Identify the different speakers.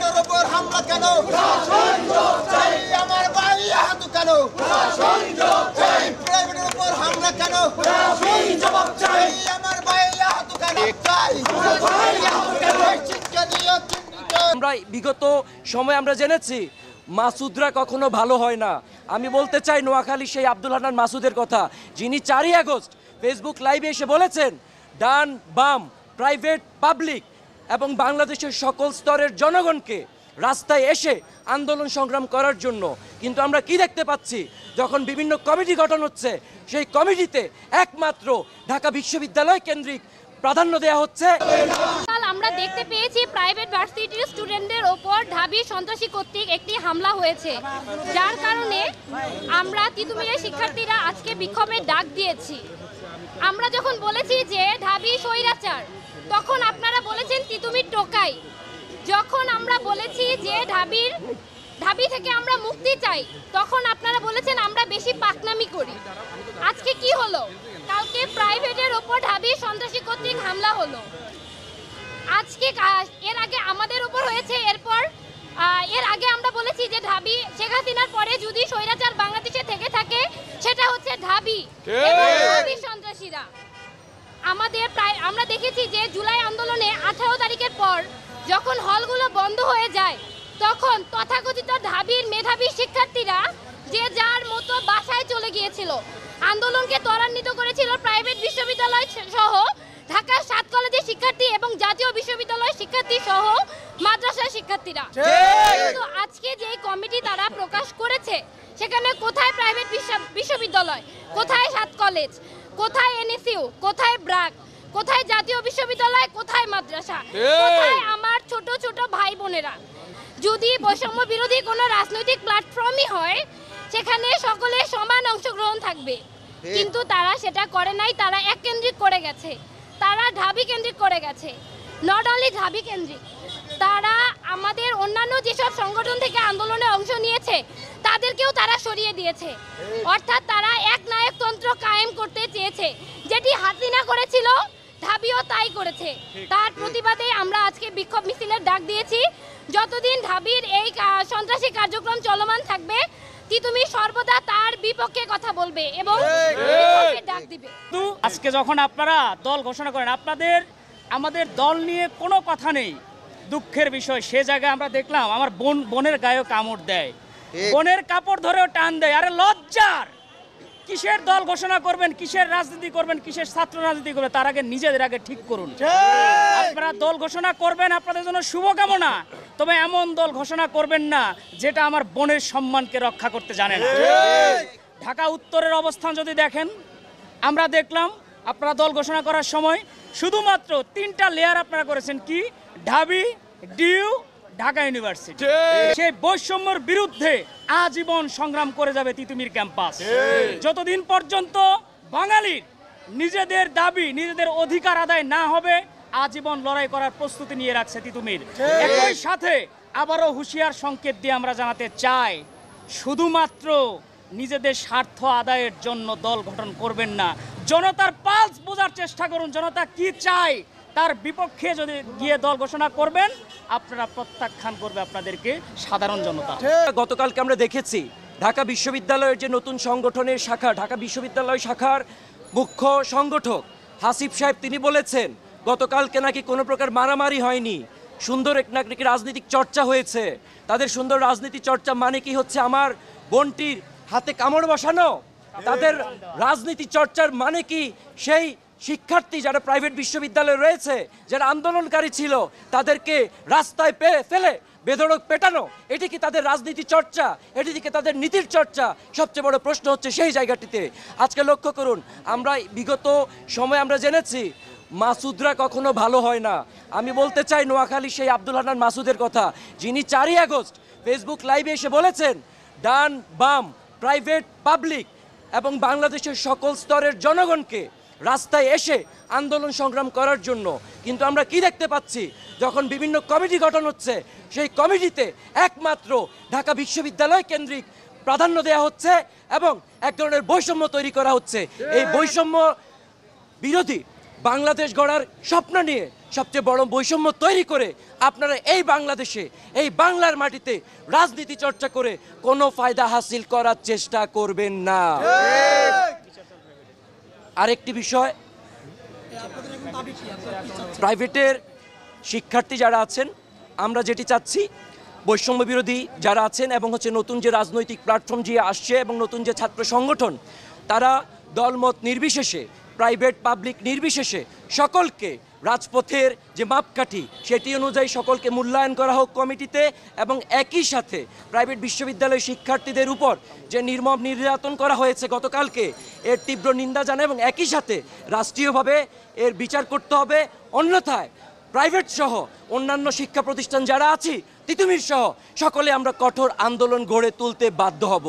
Speaker 1: প্রাইভেটের উপর হামলা কেন? আমার ভাই আহত কেন? প্রাইভেটের উপর হামলা কেন? আমার ভাই আহত কেন?
Speaker 2: আমরা বিগত সময় আমরা জেনেছি মাসুদরা কখনো ভালো হয় না। আমি বলতে চাই নোয়াখালী সেই আব্দুল হান্নান মাসুদের কথা, যিনি 4ই আগস্ট ফেসবুক লাইভে এসে বলেছেন ডান বাম প্রাইভেট পাবলিক এবং বাংলাদেশের সকল স্তরের জনগণকে রাস্তায় এসে আন্দোলন সংগ্রাম করার জন্য। কিন্তু আমরা কি দেখতে পাচ্ছি, যখন বিভিন্ন কমিটি গঠন হচ্ছে সেই কমিটিতে একমাত্র ঢাকা বিশ্ববিদ্যালয় কেন্দ্রিক প্রাধান্য দেওয়া হচ্ছে।
Speaker 3: আমরা দেখতে পেয়েছি প্রাইভেট ভার্সিটির স্টুডেন্টদের ওপর ঢাবি সন্ত্রাসী কর্তৃক একটি হামলা হয়েছে, যার কারণে আমরা তিতুমিরের শিক্ষার্থীরা আজকে বিক্ষোভের ডাক দিয়েছি। আমরা যখন বলেছি যে ঢাবি স্বৈরাচার, তখন আপনারা বলেছেন তিতুমির টোকাই। যখন আমরা বলেছি যে ঢাবি থেকে আমরা মুক্তি চাই, তখন আপনারা বলেছেন আমরা বেশি পাকনামি করি। আজকে কি হলো? কালকে প্রাইভেটের ওপর ঢাবি সন্ত্রাসী কর্তৃক হামলা হলো। আজকে এর আগে আমাদের উপর হয়েছে। এর আগে আমরা বলেছি যে ঢাবি শেখ হাসিনার পরে যদি স্বৈরাচার বাংলাদেশে থেকে থাকে সেটা হচ্ছে ঢাবি এবং ঢাবি সন্ত্রাসীরা। আমরা দেখেছি যে জুলাই আন্দোলনে 18 তারিখের পর যখন হলগুলো বন্ধ হয়ে যায়, তখন তথাকথিত ঢাবির মেধাবী শিক্ষার্থীরা যে যার মতো বাসায় চলে গিয়েছিল। আন্দোলনকে ত্বরান্বিত করেছিল প্রাইভেট বিশ্ববিদ্যালয় সহ ঢাকার 7 কলেজের শিক্ষার্থী এবং জাতীয় বিশ্ববিদ্যালয় শিক্ষার্থী সহ মাদ্রাসার শিক্ষার্থীরা। কিন্তু আজকে যে কমিটি তারা প্রকাশ করেছে, সেখানে কোথায় প্রাইভেট বিশ্ববিদ্যালয়, কোথায় 7 কলেজ, কোথায় এনএসইউ, কোথায় ব্র্যাক, কোথায় জাতীয় বিশ্ববিদ্যালয়, কোথায় মাদ্রাসা, কোথায় আমার ছোট ছোট ভাই বোনেরা? যদি বৈষম্য বিরোধী কোনো রাজনৈতিক প্ল্যাটফর্মই হয়, সেখানে সকলের সমান অংশগ্রহণ থাকবে। কিন্তু তারা সেটা করে নাই। তারা এক কেন্দ্রিক করে গেছে, তারা ঢাবি কেন্দ্রিক করে গেছে। নট অনলি ঢাবি কেন্দ্রিক, তারা আমাদের অন্যান্য যেসব সংগঠন থেকে আন্দোলনে অংশ নিয়েছে তাদেরকেও তারা সরিয়ে দিয়েছে। অর্থাৎ তারা এক নায়কতন্ত্র কায়েম করতে চেয়েছে, যেটি হাসিনা করেছিল ঢাবিও তাই করেছে। তার প্রতিবাদে আমরা আজকে বিক্ষোভ মিছিলের ডাক দিয়েছি। যতদিন ঢাবির এই সন্ত্রাসী কার্যক্রম চলমান থাকবে, তিতুমি সর্বদা তার বিপক্ষে কথা বলবে এবং বিক্ষোভের ডাক দিবে।
Speaker 4: আজকে যখন আপনারা দল ঘোষণা করেন, আমাদের দল নিয়ে কোনো কথা নেই, দুঃখের বিষয়। সে জায়গায় আমরা দেখলাম আমার বোনের গায়ে কামড় দেয়, বোনের কাপড় ধরেও টান দেয়। আরে লজ্জার! কিসের দল ঘোষণা করবেন, কিসের রাজনীতি করবেন, কিসের ছাত্র রাজনীতি করবেন, তার আগে নিজেদের আগে ঠিক করুন। আপনারা দল ঘোষণা করবেন, আপনাদের জন্য শুভকামনা, তবে এমন দল ঘোষণা করবেন না যেটা আমার বোনের সম্মানকে রক্ষা করতে জানে না। ঢাকা উত্তরের অবস্থান যদি দেখেন, আমরা দেখলাম আপনারা দল ঘোষণা করার সময় শুধুমাত্র 3টা লেয়ার আপনারা করেছেন, কি? ঢাবি, ডিইউ, ঢাকা ইউনিভার্সিটি। সেই বৈষম্যের বিরুদ্ধে আজীবন সংগ্রাম করে যাবে তিতুমির ক্যাম্পাস। যতদিন পর্যন্ত বাঙালির নিজেদের দাবি, নিজেদের অধিকার আদায় না হবে, আজীবন লড়াই করার প্রস্তুতি নিয়ে রাখছে তিতুমির। একই সাথে আবারও হুঁশিয়ার সংকেত দিয়ে আমরা জানাতে চাই, শুধুমাত্র নিজেদের স্বার্থ আদায়ের জন্য দল গঠন করবেন না। জনতার পালস বোঝার চেষ্টা করুন, জনতা কি চায়, তার বিপক্ষে যদি গিয়ে দল ঘোষণা করবেন, আপনারা প্রত্যাখ্যান করবে আপনাদেরকে সাধারণ জনতা।
Speaker 2: গতকালকে আমরা দেখেছি ঢাকা বিশ্ববিদ্যালয়ের যে নতুন সংগঠনের শাখা, ঢাকা বিশ্ববিদ্যালয় শাখার মুখ্য সংগঠক হাসিব সাহেব, তিনি বলেছেন গতকালকে নাকি কোনো প্রকার মারামারি হয়নি, সুন্দর নাকি রাজনৈতিক চর্চা হয়েছে। তাদের সুন্দর রাজনীতি চর্চা মানে কি হচ্ছে আমার বোনটির হাতে কামড় বসানো? তাদের রাজনীতি চর্চার মানে কি সেই শিক্ষার্থী যারা প্রাইভেট বিশ্ববিদ্যালয়ে রয়েছে, যারা আন্দোলনকারী ছিল, তাদেরকে রাস্তায় ফেলে বেধড়ক পেটানো? এটি কি তাদের রাজনীতি চর্চা? এটি কি তাদের নীতির চর্চা? সবচেয়ে বড় প্রশ্ন হচ্ছে সেই জায়গাটিতে। আজকে লক্ষ্য করুন, আমরা বিগত সময় আমরা জেনেছি মাসুদরা কখনো ভালো হয় না। আমি বলতে চাই নোয়াখালী সেই আব্দুল হান্নান মাসুদের কথা, যিনি 4ই আগস্ট ফেসবুক লাইভে এসে বলেছেন ডান বাম প্রাইভেট পাবলিক এবং বাংলাদেশের সকল স্তরের জনগণকে রাস্তায় এসে আন্দোলন সংগ্রাম করার জন্য। কিন্তু আমরা কি দেখতে পাচ্ছি, যখন বিভিন্ন কমিটি গঠন হচ্ছে সেই কমিটিতে একমাত্র ঢাকা বিশ্ববিদ্যালয় কেন্দ্রিক প্রাধান্য দেওয়া হচ্ছে এবং এক ধরনের বৈষম্য তৈরি করা হচ্ছে। এই বৈষম্য বিরোধী বাংলাদেশ গড়ার স্বপ্ন নিয়ে সবচেয়ে বড় বৈষম্য তৈরি করে আপনারা এই বাংলাদেশে, এই বাংলার মাটিতে রাজনীতি চর্চা করে কোনো ফায়দা হাসিল করার চেষ্টা করবেন না। আরেকটি বিষয়, প্রাইভেটের শিক্ষার্থী যারা আছেন, আমরা যেটি চাচ্ছি, বৈষম্য বিরোধী যারা আছেন এবং নতুন যে রাজনৈতিক প্ল্যাটফর্ম যে আসছে এবং নতুন যে ছাত্র সংগঠন, তারা দলমত নির্বিশেষে, প্রাইভেট পাবলিক নির্বিশেষে সকলকে রাজপথের যে মাপকাঠি সেটি অনুযায়ী সকলকে মূল্যায়ন করা হোক কমিটিতে, এবং একই সাথে প্রাইভেট বিশ্ববিদ্যালয়ের শিক্ষার্থীদের উপর যে নির্মম নির্যাতন করা হয়েছে গতকালকে, এর তীব্র নিন্দা জানায় এবং একই সাথে রাষ্ট্রীয়ভাবে এর বিচার করতে হবে। অন্যথায় প্রাইভেট সহ অন্যান্য শিক্ষা প্রতিষ্ঠান যারা আছি, তিতুমির সহ সকলে আমরা কঠোর আন্দোলন গড়ে তুলতে বাধ্য হব।